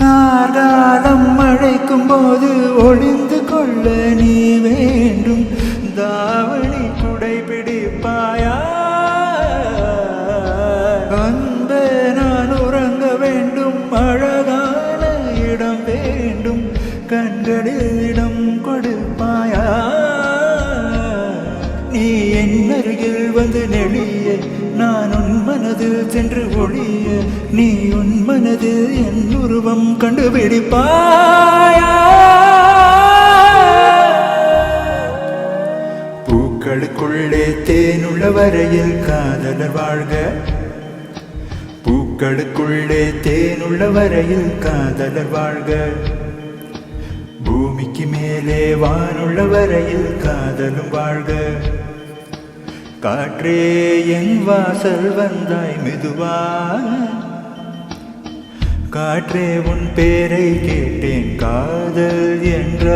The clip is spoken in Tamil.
கார்காலம் அழைக்கும் போது ஒளிந்து கொள்ள நீ வேண்டும். தாவணி குடை பிடிப்பாயா? அன்பே நான் உறங்க வேண்டும். அழகான இடம் வேண்டும். கண்களில் இடம் கொடுப்பாயா? நீ என் அருகில் வந்து நெளிய, நான் உன் மனதில் சென்று ஒளிய, நீ உன் மனதில் என் உருவம் கண்டுபிடிப்பாயா? பூக்களுக்குள்ளே தேனுள்ள வரையில் காதலர் வாழ்க. பூக்களுக்குள்ளே தேனுள்ள வரையில் காதலர் வாழ்க. பூமிக்கு மேலே வானுள்ள வரையில் காதலும் வாழ்க. காற்றே என் வாசல் வந்தாய் மெதுவாக. காற்றே உன் பேரை கேட்டேன் காதல் என்ற